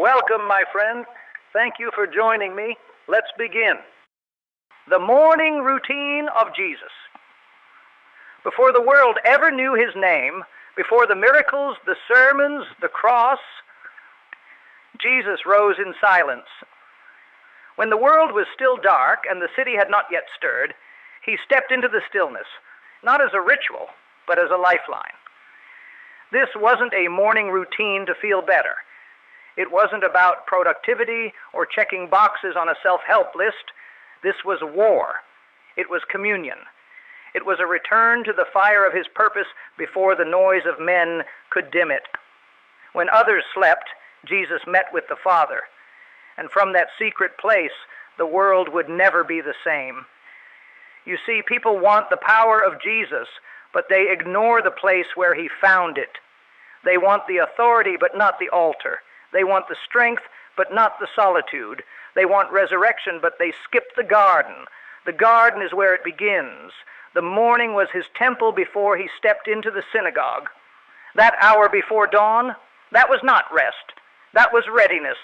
Welcome, my friend. Thank you for joining me. Let's begin. The morning routine of Jesus. Before the world ever knew his name, before the miracles, the sermons, the cross, Jesus rose in silence. When the world was still dark and the city had not yet stirred, he stepped into the stillness, not as a ritual, but as a lifeline. This wasn't a morning routine to feel better. It wasn't about productivity or checking boxes on a self-help list. This was war. It was communion. It was a return to the fire of his purpose before the noise of men could dim it. When others slept, Jesus met with the Father. And from that secret place, the world would never be the same. You see, people want the power of Jesus, but they ignore the place where he found it. They want the authority, but not the altar. They want the strength, but not the solitude. They want resurrection, but they skip the garden. The garden is where it begins. The morning was his temple before he stepped into the synagogue. That hour before dawn, that was not rest. That was readiness.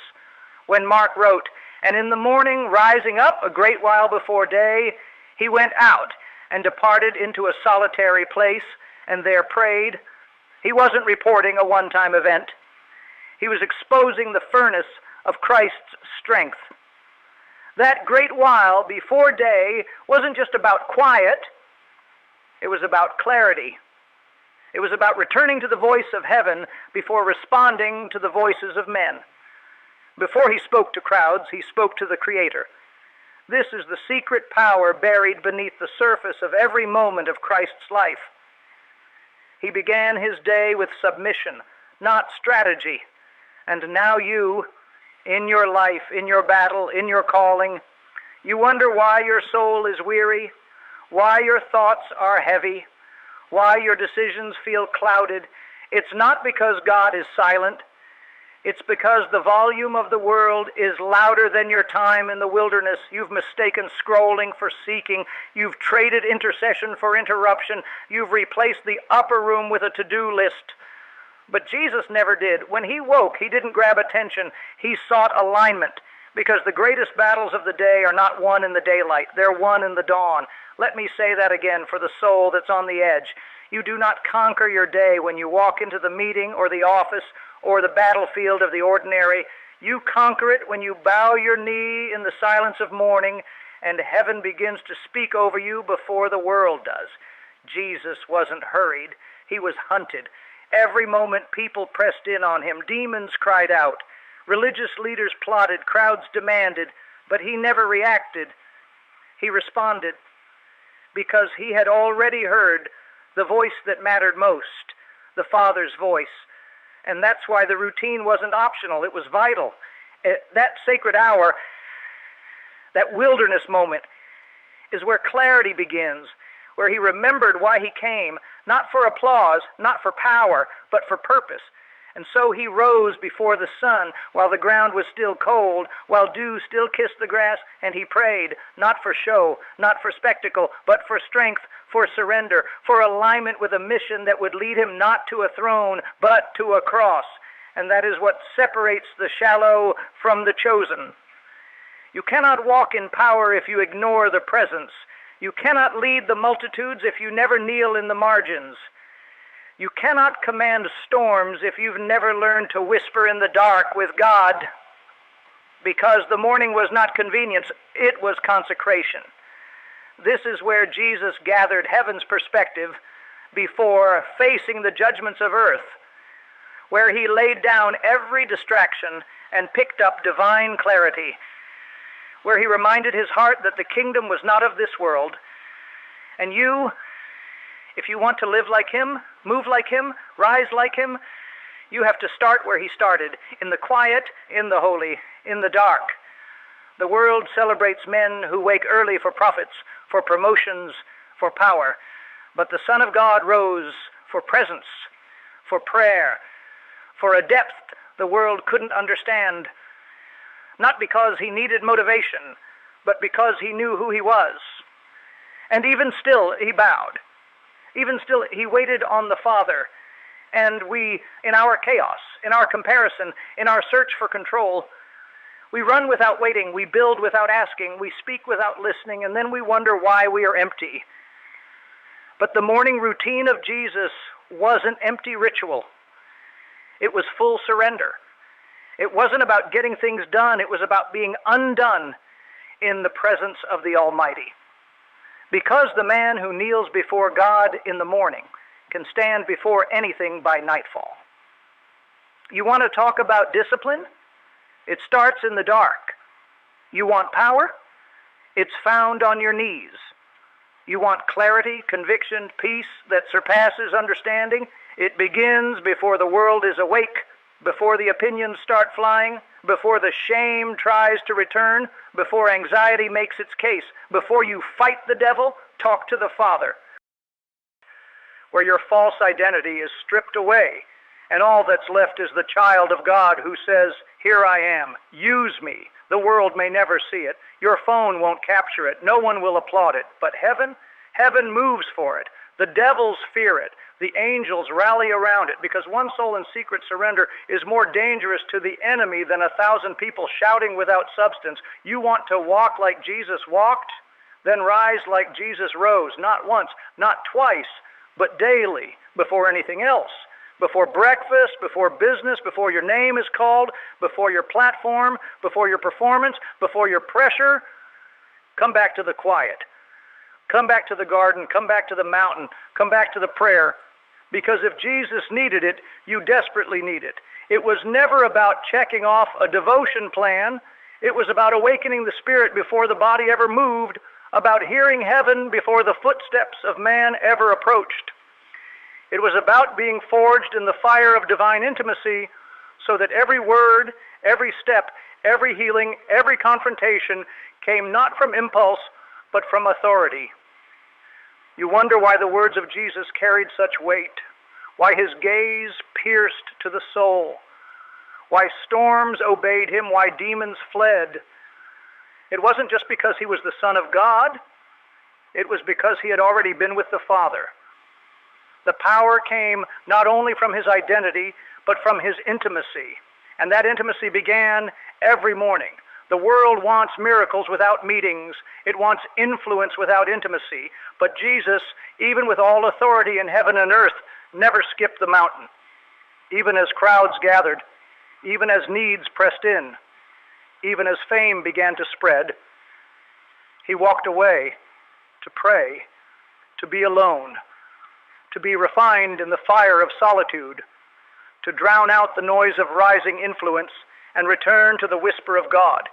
When Mark wrote, "And in the morning, rising up a great while before day, he went out and departed into a solitary place and there prayed," he wasn't reporting a one-time event. He was exposing the furnace of Christ's strength. That great while before day wasn't just about quiet. It was about clarity. It was about returning to the voice of heaven before responding to the voices of men. Before he spoke to crowds, he spoke to the Creator. This is the secret power buried beneath the surface of every moment of Christ's life. He began his day with submission, not strategy. And now you, in your life, in your battle, in your calling, you wonder why your soul is weary, why your thoughts are heavy, why your decisions feel clouded. It's not because God is silent. It's because the volume of the world is louder than your time in the wilderness. You've mistaken scrolling for seeking. You've traded intercession for interruption. You've replaced the upper room with a to-do list. But Jesus never did. When he woke, he didn't grab attention. He sought alignment, because the greatest battles of the day are not won in the daylight. They're won in the dawn. Let me say that again for the soul that's on the edge. You do not conquer your day when you walk into the meeting or the office or the battlefield of the ordinary. You conquer it when you bow your knee in the silence of morning and heaven begins to speak over you before the world does. Jesus wasn't hurried. He was hunted. Every moment people pressed in on him. Demons cried out. Religious leaders plotted. Crowds demanded. But he never reacted. He responded because he had already heard the voice that mattered most, the Father's voice. And that's why the routine wasn't optional. It was vital. That sacred hour, that wilderness moment, is where clarity begins, where he remembered why he came, not for applause, not for power, but for purpose. And so he rose before the sun while the ground was still cold, while dew still kissed the grass, and he prayed, not for show, not for spectacle, but for strength, for surrender, for alignment with a mission that would lead him not to a throne, but to a cross. And that is what separates the shallow from the chosen. You cannot walk in power if you ignore the presence. You cannot lead the multitudes if you never kneel in the margins. You cannot command storms if you've never learned to whisper in the dark with God, because the morning was not convenience, it was consecration. This is where Jesus gathered heaven's perspective before facing the judgments of earth, where he laid down every distraction and picked up divine clarity, where he reminded his heart that the kingdom was not of this world. And you, if you want to live like him, move like him, rise like him, you have to start where he started, in the quiet, in the holy, in the dark. The world celebrates men who wake early for profits, for promotions, for power. But the Son of God rose for presence, for prayer, for a depth the world couldn't understand, not because he needed motivation, but because he knew who he was. And even still, he bowed. Even still, he waited on the Father. And we, in our chaos, in our comparison, in our search for control, we run without waiting, we build without asking, we speak without listening, and then we wonder why we are empty. But the morning routine of Jesus was an empty ritual. It was full surrender. It wasn't about getting things done, it was about being undone in the presence of the Almighty. Because the man who kneels before God in the morning can stand before anything by nightfall. You want to talk about discipline? It starts in the dark. You want power? It's found on your knees. You want clarity, conviction, peace that surpasses understanding? It begins before the world is awake, before the opinions start flying, before the shame tries to return, before anxiety makes its case, before you fight the devil, talk to the Father, where your false identity is stripped away, and all that's left is the child of God who says, "Here I am, use me. The world may never see it. Your phone won't capture it. No one will applaud it. But heaven moves for it. The devils fear it. The angels rally around it, because one soul in secret surrender is more dangerous to the enemy than 1,000 people shouting without substance. You want to walk like Jesus walked? Then rise like Jesus rose, not once, not twice, but daily, before anything else. Before breakfast, before business, before your name is called, before your platform, before your performance, before your pressure. Come back to the quiet. Come back to the garden. Come back to the mountain. Come back to the prayer. Because if Jesus needed it, you desperately need it. It was never about checking off a devotion plan. It was about awakening the spirit before the body ever moved, about hearing heaven before the footsteps of man ever approached. It was about being forged in the fire of divine intimacy so that every word, every step, every healing, every confrontation came not from impulse, but from authority. You wonder why the words of Jesus carried such weight, why his gaze pierced to the soul, why storms obeyed him, why demons fled. It wasn't just because he was the Son of God. It was because he had already been with the Father. The power came not only from his identity, but from his intimacy. And that intimacy began every morning. The world wants miracles without meetings. It wants influence without intimacy. But Jesus, even with all authority in heaven and earth, never skipped the mountain. Even as crowds gathered, even as needs pressed in, even as fame began to spread, he walked away to pray, to be alone, to be refined in the fire of solitude, to drown out the noise of rising influence and return to the whisper of God.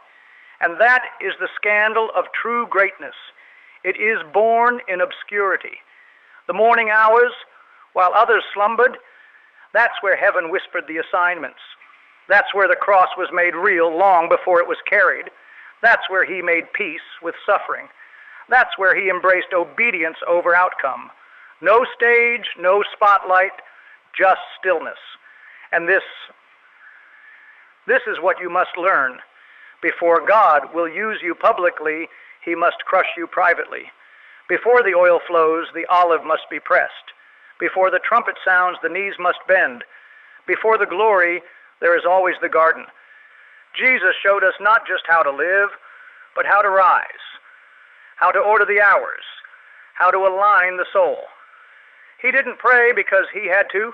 And that is the scandal of true greatness. It is born in obscurity. The morning hours, while others slumbered, that's where heaven whispered the assignments. That's where the cross was made real long before it was carried. That's where he made peace with suffering. That's where he embraced obedience over outcome. No stage, no spotlight, just stillness. And this is what you must learn. Before God will use you publicly, he must crush you privately. Before the oil flows, the olive must be pressed. Before the trumpet sounds, the knees must bend. Before the glory, there is always the garden. Jesus showed us not just how to live, but how to rise, how to order the hours, how to align the soul. He didn't pray because he had to.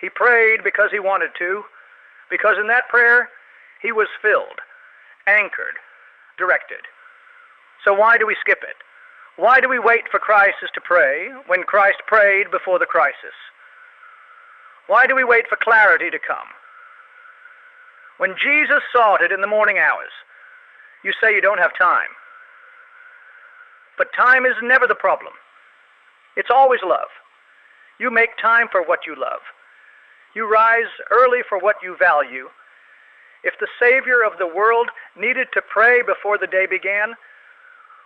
He prayed because he wanted to, because in that prayer, he was filled, anchored, directed. So why do we skip it? Why do we wait for crisis to pray when Christ prayed before the crisis? Why do we wait for clarity to come? When Jesus sought it in the morning hours, you say you don't have time. But time is never the problem. It's always love. You make time for what you love. You rise early for what you value. If the Savior of the world needed to pray before the day began,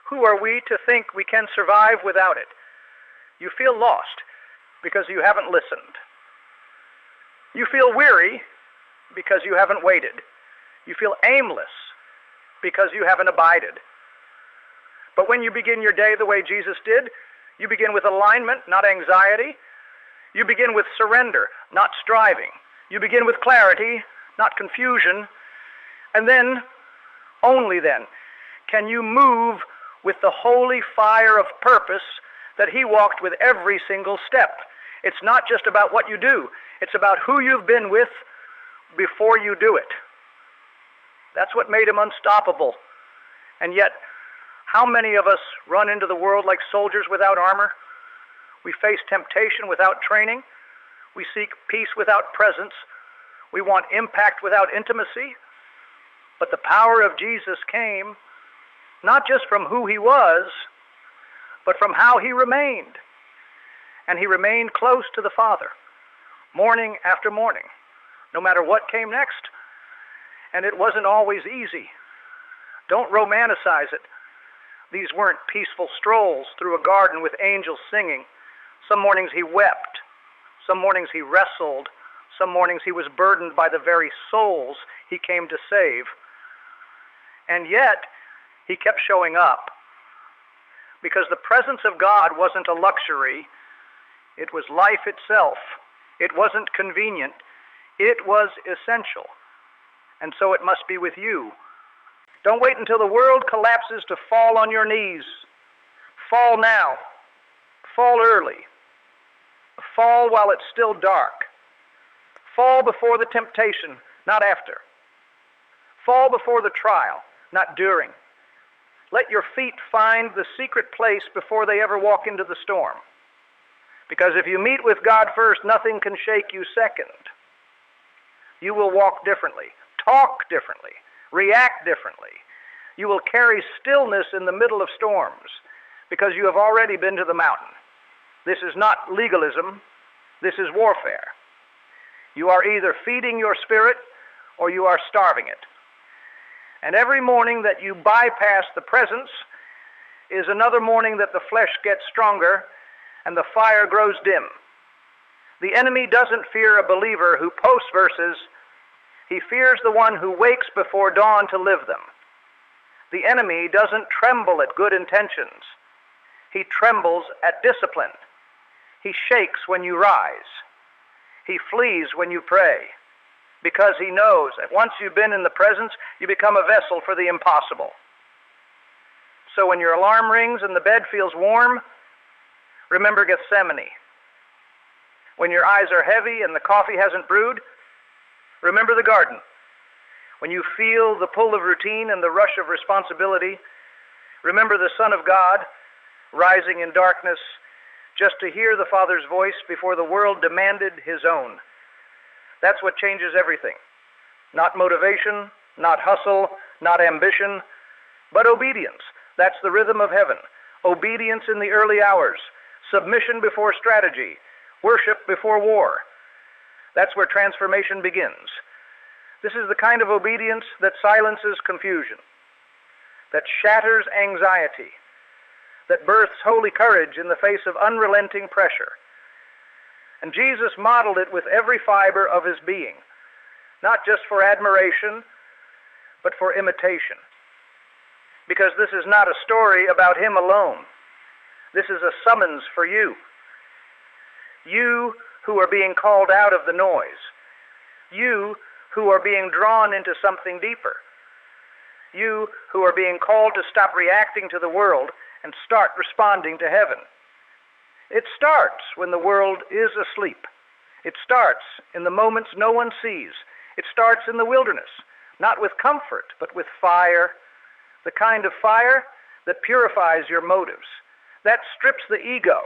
who are we to think we can survive without it? You feel lost because you haven't listened. You feel weary because you haven't waited. You feel aimless because you haven't abided. But when you begin your day the way Jesus did, you begin with alignment, not anxiety. You begin with surrender, not striving. You begin with clarity, not confusion. And then, only then, can you move with the holy fire of purpose that he walked with every single step. It's not just about what you do. It's about who you've been with before you do it. That's what made him unstoppable. And yet, how many of us run into the world like soldiers without armor? We face temptation without training. We seek peace without presence. We want impact without intimacy. But the power of Jesus came not just from who he was, but from how he remained. And he remained close to the Father, morning after morning, no matter what came next. And it wasn't always easy. Don't romanticize it. These weren't peaceful strolls through a garden with angels singing. Some mornings he wept. Some mornings he wrestled. Some mornings he was burdened by the very souls he came to save. And yet, he kept showing up. Because the presence of God wasn't a luxury. It was life itself. It wasn't convenient. It was essential. And so it must be with you. Don't wait until the world collapses to fall on your knees. Fall now. Fall early. Fall while it's still dark. Fall before the temptation, not after. Fall before the trial, not during. Let your feet find the secret place before they ever walk into the storm. Because if you meet with God first, nothing can shake you second. You will walk differently, talk differently, react differently. You will carry stillness in the middle of storms because you have already been to the mountain. This is not legalism. This is warfare. You are either feeding your spirit or you are starving it. And every morning that you bypass the presence is another morning that the flesh gets stronger and the fire grows dim. The enemy doesn't fear a believer who posts verses. He fears the one who wakes before dawn to live them. The enemy doesn't tremble at good intentions. He trembles at discipline. He shakes when you rise. He flees when you pray. Because he knows that once you've been in the presence, you become a vessel for the impossible. So when your alarm rings and the bed feels warm, remember Gethsemane. When your eyes are heavy and the coffee hasn't brewed, remember the garden. When you feel the pull of routine and the rush of responsibility, remember the Son of God rising in darkness just to hear the Father's voice before the world demanded his own. That's what changes everything. Not motivation, not hustle, not ambition, but obedience. That's the rhythm of heaven. Obedience in the early hours. Submission before strategy. Worship before war. That's where transformation begins. This is the kind of obedience that silences confusion, that shatters anxiety, that births holy courage in the face of unrelenting pressure. And Jesus modeled it with every fiber of his being, not just for admiration, but for imitation. Because this is not a story about him alone. This is a summons for you. You who are being called out of the noise. You who are being drawn into something deeper. You who are being called to stop reacting to the world and start responding to heaven. It starts when the world is asleep. It starts in the moments no one sees. It starts in the wilderness, not with comfort, but with fire, the kind of fire that purifies your motives, that strips the ego,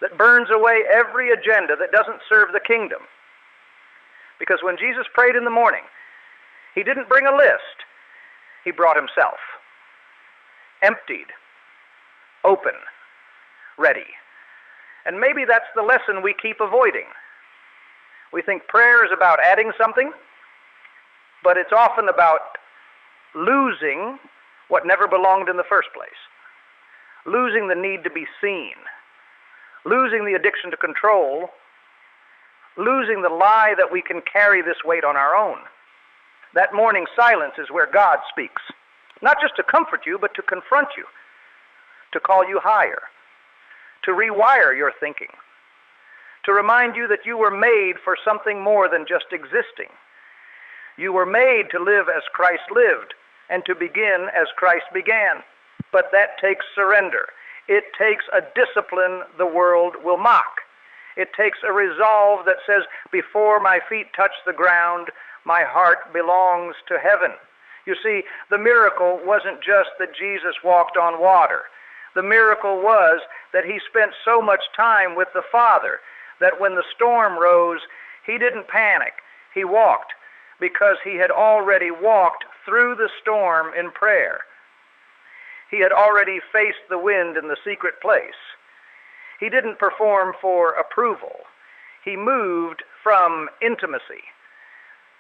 that burns away every agenda that doesn't serve the kingdom. Because when Jesus prayed in the morning, he didn't bring a list. He brought himself. Emptied, open, ready. And maybe that's the lesson we keep avoiding. We think prayer is about adding something, but it's often about losing what never belonged in the first place. Losing the need to be seen. Losing the addiction to control. Losing the lie that we can carry this weight on our own. That morning silence is where God speaks. Not just to comfort you, but to confront you. To call you higher. To rewire your thinking. to remind you that you were made for something more than just existing. You were made to live as Christ lived and to begin as Christ began. But that takes surrender. It takes a discipline the world will mock. It takes a resolve that says, before my feet touch the ground, my heart belongs to heaven. You see, the miracle wasn't just that Jesus walked on water. The miracle was that he spent so much time with the Father that when the storm rose, he didn't panic. He walked because he had already walked through the storm in prayer. He had already faced the wind in the secret place. He didn't perform for approval. He moved from intimacy.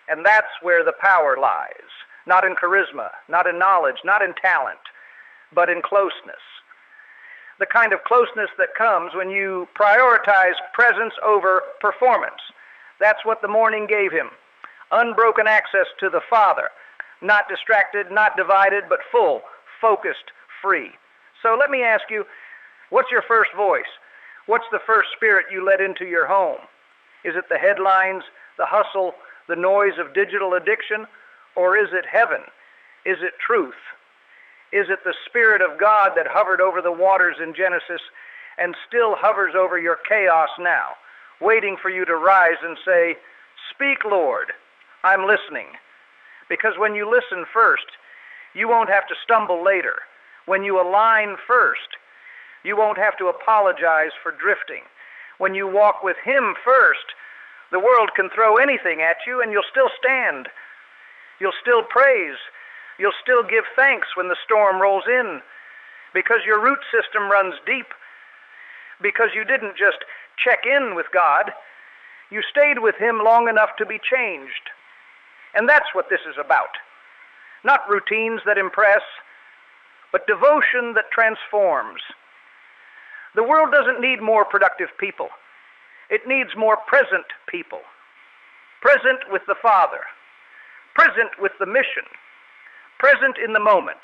And that's where the power lies. Not in charisma, not in knowledge, not in talent, but in closeness. The kind of closeness that comes when you prioritize presence over performance. That's what the morning gave him. Unbroken access to the Father. Not distracted, not divided, but full, focused, free. So let me ask you, what's your first voice? What's the first spirit you let into your home? Is it the headlines, the hustle, the noise of digital addiction? Or is it heaven? Is it truth? Is it the Spirit of God that hovered over the waters in Genesis and still hovers over your chaos now, waiting for you to rise and say, "Speak, Lord, I'm listening"? Because when you listen first, you won't have to stumble later. When you align first, you won't have to apologize for drifting. When you walk with him first, the world can throw anything at you and you'll still stand. You'll still praise. You'll still give thanks when the storm rolls in, because your root system runs deep, because you didn't just check in with God, you stayed with him long enough to be changed. And that's what this is about. Not routines that impress, but devotion that transforms. The world doesn't need more productive people. It needs more present people. Present with the Father. Present with the mission. Present in the moment.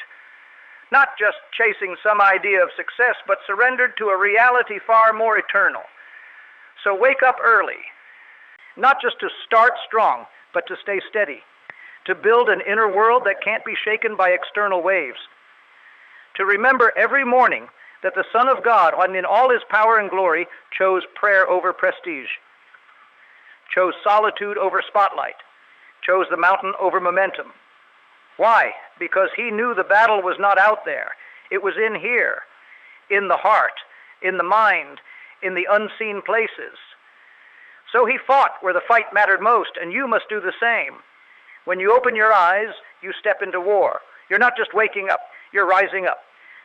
Not just chasing some idea of success, but surrendered to a reality far more eternal. So wake up early. Not just to start strong, but to stay steady. To build an inner world that can't be shaken by external waves. To remember every morning that the Son of God, in all his power and glory, chose prayer over prestige. Chose solitude over spotlight. Chose the mountain over momentum. Why? Because he knew the battle was not out there. It was in here, in the heart, in the mind, in the unseen places. So he fought where the fight mattered most, and you must do the same. When you open your eyes, you step into war. You're not just waking up, you're rising up.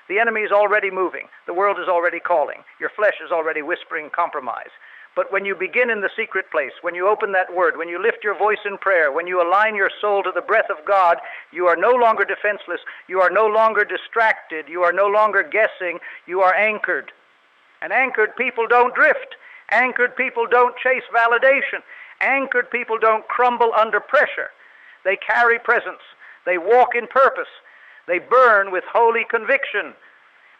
The enemy is already moving. The world is already calling. Your flesh is already whispering compromise. But when you begin in the secret place, when you open that word, when you lift your voice in prayer, when you align your soul to the breath of God, you are no longer defenseless. You are no longer distracted. You are no longer guessing. You are anchored. And anchored people don't drift. Anchored people don't chase validation. Anchored people don't crumble under pressure. They carry presence. They walk in purpose. They burn with holy conviction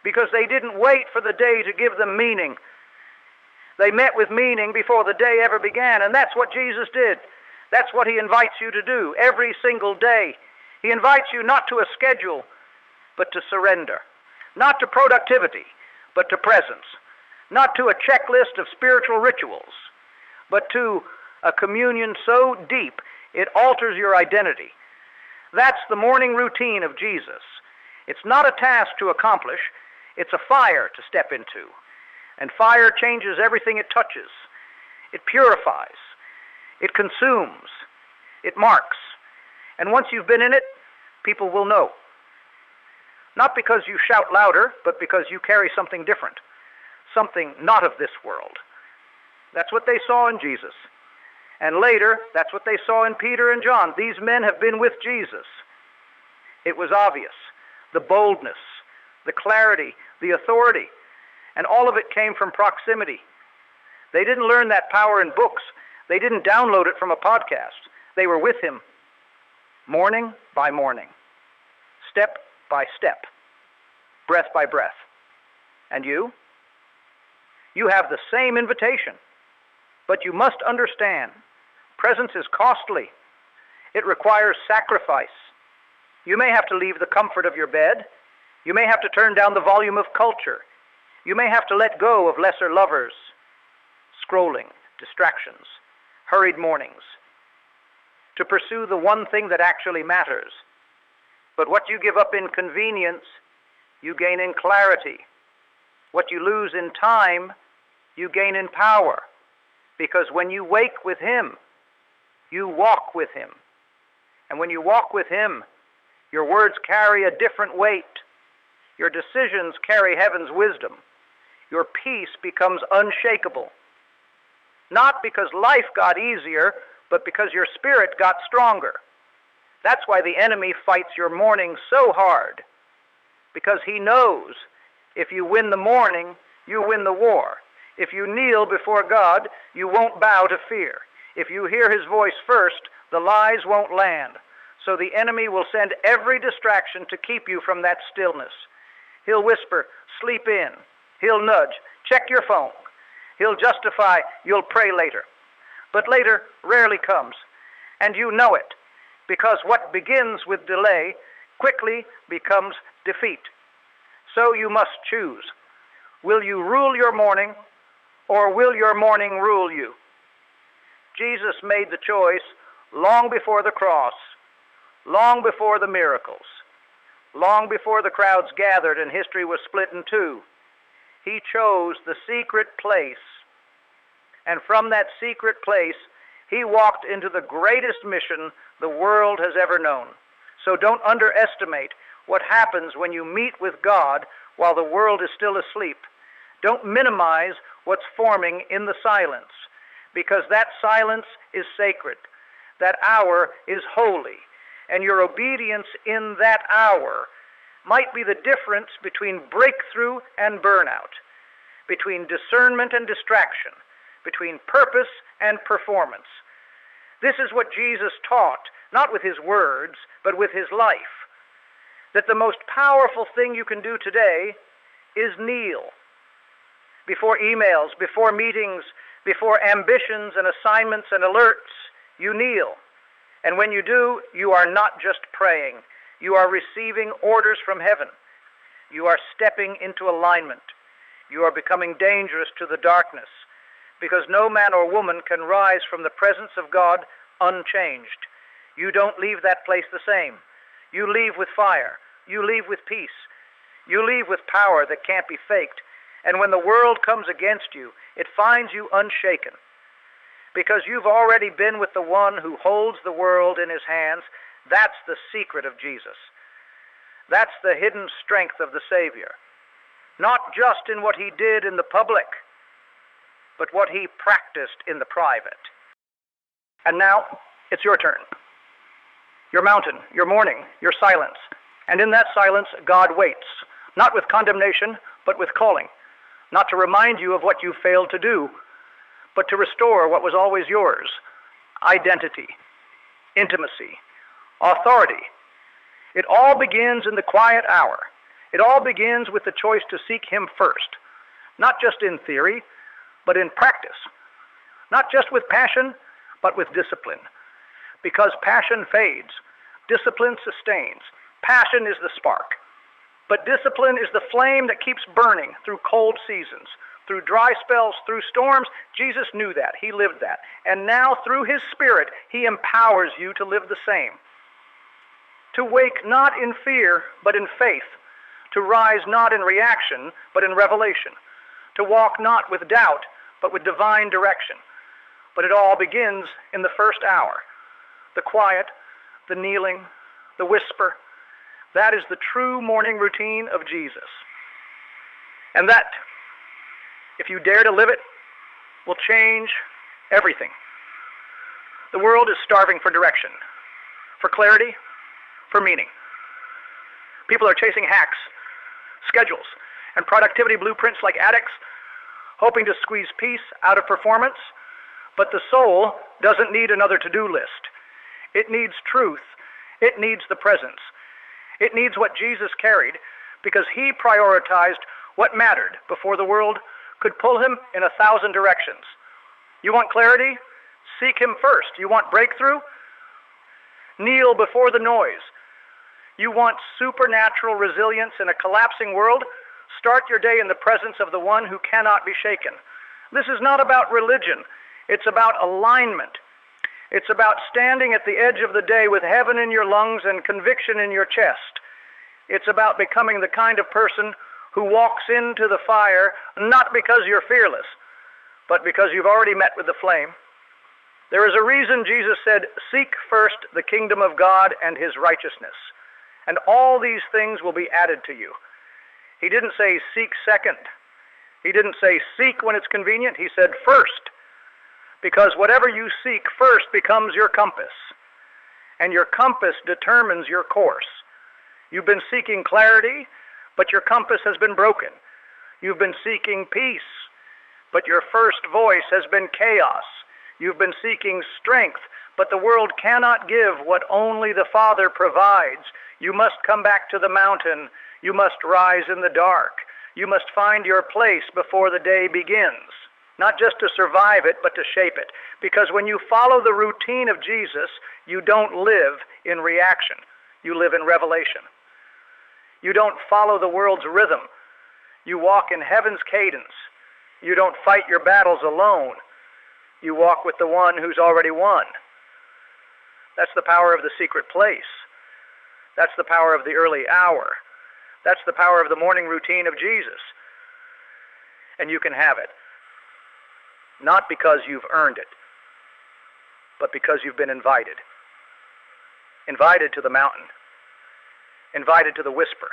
because they didn't wait for the day to give them meaning. They met with meaning before the day ever began, and that's what Jesus did. That's what he invites you to do every single day. He invites you not to a schedule, but to surrender. Not to productivity, but to presence. Not to a checklist of spiritual rituals, but to a communion so deep it alters your identity. That's the morning routine of Jesus. It's not a task to accomplish, it's a fire to step into. And fire changes everything it touches. It purifies. It consumes. It marks. And once you've been in it, people will know. Not because you shout louder, but because you carry something different. Something not of this world. That's what they saw in Jesus. And later, that's what they saw in Peter and John. These men have been with Jesus. It was obvious. The boldness, the clarity, the authority. And all of it came from proximity. They didn't learn that power in books. They didn't download it from a podcast. They were with him, morning by morning, step by step, breath by breath. And you? You have the same invitation. But you must understand, presence is costly. It requires sacrifice. You may have to leave the comfort of your bed. You may have to turn down the volume of culture. You may have to let go of lesser lovers, scrolling, distractions, hurried mornings, to pursue the one thing that actually matters. But what you give up in convenience, you gain in clarity. What you lose in time, you gain in power. Because when you wake with Him, you walk with Him. And when you walk with Him, your words carry a different weight. Your decisions carry heaven's wisdom. Your peace becomes unshakable. Not because life got easier, but because your spirit got stronger. That's why the enemy fights your morning so hard. Because he knows if you win the morning, you win the war. If you kneel before God, you won't bow to fear. If you hear His voice first, the lies won't land. So the enemy will send every distraction to keep you from that stillness. He'll whisper, sleep in. He'll nudge, check your phone. He'll justify, you'll pray later. But later rarely comes, and you know it, because what begins with delay quickly becomes defeat. So you must choose. Will you rule your morning, or will your morning rule you? Jesus made the choice long before the cross, long before the miracles, long before the crowds gathered and history was split in two. He chose the secret place, and from that secret place, He walked into the greatest mission the world has ever known. So don't underestimate what happens when you meet with God while the world is still asleep. Don't minimize what's forming in the silence, because that silence is sacred. That hour is holy, and your obedience in that hour might be the difference between breakthrough and burnout, between discernment and distraction, between purpose and performance. This is what Jesus taught, not with His words, but with His life. That the most powerful thing you can do today is kneel. Before emails, before meetings, before ambitions and assignments and alerts, you kneel. And when you do, you are not just praying. You are receiving orders from heaven. You are stepping into alignment. You are becoming dangerous to the darkness, because no man or woman can rise from the presence of God unchanged. You don't leave that place the same. You leave with fire. You leave with peace. You leave with power that can't be faked. And when the world comes against you, it finds you unshaken, because you've already been with the one who holds the world in His hands. That's the secret of Jesus. That's the hidden strength of the Savior. Not just in what He did in the public, but what He practiced in the private. And now, it's your turn. Your mountain, your morning, your silence. And in that silence, God waits, not with condemnation, but with calling. Not to remind you of what you failed to do, but to restore what was always yours: identity, intimacy, authority. It all begins in the quiet hour. It all begins with the choice to seek Him first, not just in theory, but in practice. Not just with passion, but with discipline. Because passion fades, discipline sustains. Passion is the spark, but discipline is the flame that keeps burning through cold seasons, through dry spells, through storms. Jesus knew that. He lived that. And now through His Spirit, He empowers you to live the same. To wake not in fear, but in faith. To rise not in reaction, but in revelation. To walk not with doubt, but with divine direction. But it all begins in the first hour. The quiet, the kneeling, the whisper. That is the true morning routine of Jesus. And that, if you dare to live it, will change everything. The world is starving for direction, for clarity, for meaning. People are chasing hacks, schedules, and productivity blueprints like addicts, hoping to squeeze peace out of performance. But the soul doesn't need another to-do list. It needs truth. It needs the presence. It needs what Jesus carried, because He prioritized what mattered before the world could pull Him in 1,000 directions. You want clarity? Seek Him first. You want breakthrough? Kneel before the noise. You want supernatural resilience in a collapsing world? Start your day in the presence of the one who cannot be shaken. This is not about religion. It's about alignment. It's about standing at the edge of the day with heaven in your lungs and conviction in your chest. It's about becoming the kind of person who walks into the fire not because you're fearless, but because you've already met with the flame. There is a reason Jesus said, "Seek first the kingdom of God and His righteousness, and all these things will be added to you." He didn't say seek second. He didn't say seek when it's convenient. He said first, because whatever you seek first becomes your compass, and your compass determines your course. You've been seeking clarity, but your compass has been broken. You've been seeking peace, but your first voice has been chaos. You've been seeking strength, but the world cannot give what only the Father provides. You must come back to the mountain. You must rise in the dark. You must find your place before the day begins, not just to survive it, but to shape it. Because when you follow the routine of Jesus, you don't live in reaction. You live in revelation. You don't follow the world's rhythm. You walk in heaven's cadence. You don't fight your battles alone. You walk with the one who's already won. That's the power of the secret place. That's the power of the early hour. That's the power of the morning routine of Jesus. And you can have it. Not because you've earned it, but because you've been invited. Invited to the mountain. Invited to the whisper.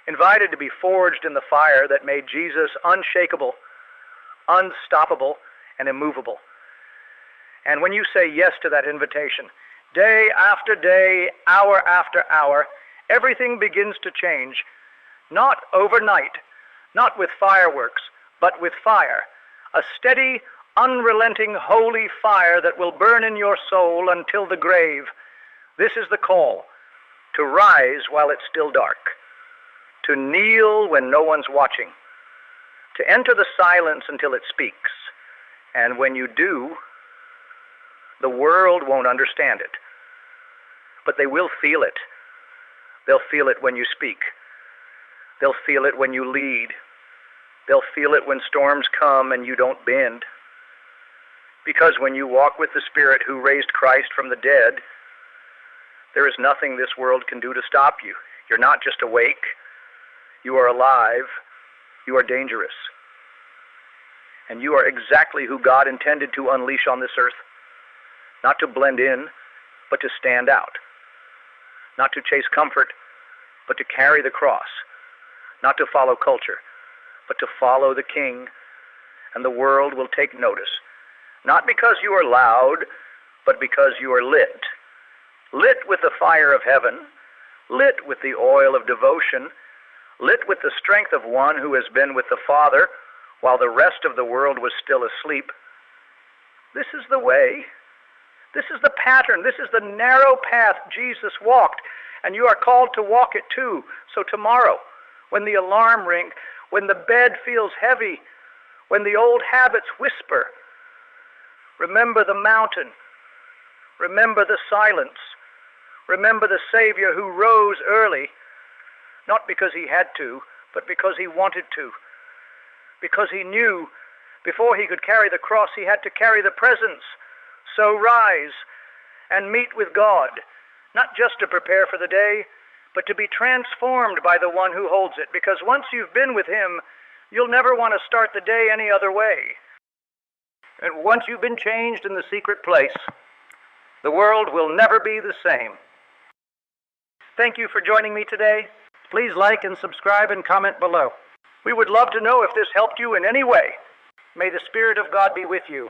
Invited to be forged in the fire that made Jesus unshakable, unstoppable, and immovable. And when you say yes to that invitation, day after day, hour after hour, everything begins to change, not overnight, not with fireworks, but with fire, a steady, unrelenting, holy fire that will burn in your soul until the grave. This is the call, to rise while it's still dark, to kneel when no one's watching, to enter the silence until it speaks. And when you do, the world won't understand it, but they will feel it. They'll feel it when you speak. They'll feel it when you lead. They'll feel it when storms come and you don't bend. Because when you walk with the Spirit who raised Christ from the dead, there is nothing this world can do to stop you. You're not just awake. You are alive. You are dangerous. And you are exactly who God intended to unleash on this earth. Not to blend in, but to stand out. Not to chase comfort, but to carry the cross. Not to follow culture, but to follow the King. And the world will take notice. Not because you are loud, but because you are lit. Lit with the fire of heaven. Lit with the oil of devotion. Lit with the strength of one who has been with the Father while the rest of the world was still asleep. This is the way. This is the pattern. This is the narrow path Jesus walked, and you are called to walk it too. So tomorrow, when the alarm rings, when the bed feels heavy, when the old habits whisper, remember the mountain. Remember the silence. Remember the Savior who rose early, not because he had to, but because he wanted to. Because he knew before he could carry the cross, he had to carry the presence. So rise and meet with God, not just to prepare for the day, but to be transformed by the one who holds it. Because once you've been with him, you'll never want to start the day any other way. And once you've been changed in the secret place, the world will never be the same. Thank you for joining me today. Please like and subscribe and comment below. We would love to know if this helped you in any way. May the Spirit of God be with you.